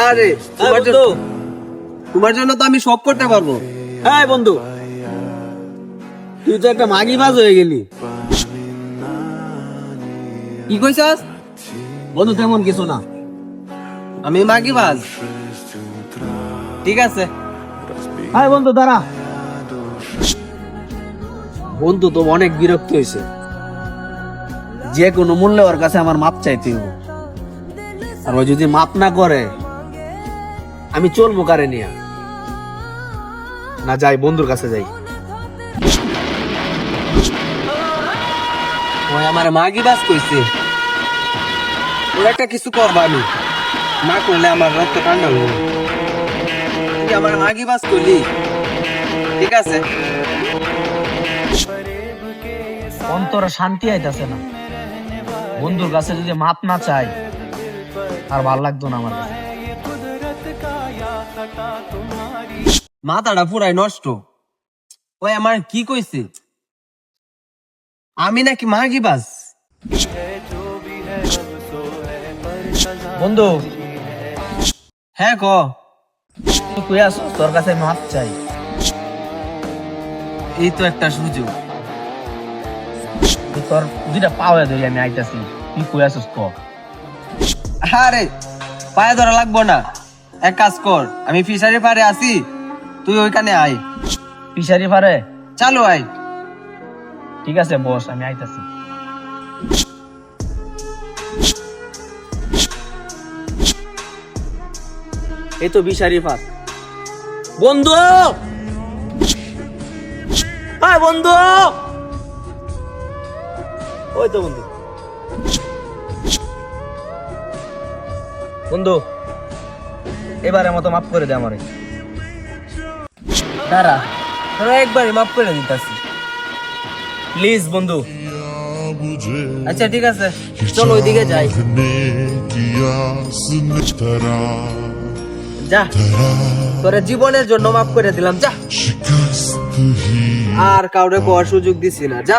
আরে তোমার জন্য তো আমি সব করতে পারবো। হ্যাঁ বন্ধু, তুই তো একটা মাগি বাজ হয়ে গেলি। কি কইছস? বন্ধু তেমন কিছু না। আমি মাগিবাজ? ঠিক আছে। হ্যাঁ বন্ধু দাঁড়া। বন্ধু তো অনেক বিরক্ত হয়েছে, যে কোনো মূল্যে ওর কাছে আমার মাপ চাইতে হবে। আর ও যদি মাপ না করে আমি চলবো কারে নিয়া। না যাই, বন্ধুর কাছে যাই। ওই আমার মাগিবাজ কইছে ওর একটা কিছু করবা, আমি না করলে আমার রক্ত ঠান্ডা হলো। তুই আমার মাগিবাজ কইলি, ঠিক আছে। অন্তরে শান্তি আইতাছে না। বন্ধুর কাছে যদি মাপ না চাই আর ভাল লাগতো না আমার কাছে। মাথাটা পুরাই নষ্ট। ওই আমার কি কইছে আমি নাকি মাগিবাজ? বন্ধু হ্যাঁ ক। তুই কই আছো? তোর কাছে মাপ চাই। এই তো একটা সুযোগ। তোর দুইটা পাওয়া ধরি আমি আইতাছি। তুই কই আছিস ক? আরে পায়ে ধরা লাগবো না, এক কাজ কর, আমি ফিশারি পারে আছি, তুই ওইখানে আয়। ফিশারি পারে? চালু আয়। ঠিক আছে বস, আমি আইতাছি। এই তো ফিশারি পার। বন্ধু, হ্যাঁ বন্ধু, ওই তো বন্ধু। বন্ধু এবারের মতো মাফ করে দে আমারে। দাঁড়া, তোরা একবারই মাফ করে দিতাছি। প্লিজ বন্ধু। আচ্ছা ঠিক আছে, চলো ওইদিকে যাই। যা, তোরা জীবনের জন্য মাফ করে দিলাম, যা। আর কাউরে কোয়ার সুযোগ দিছি না, যা।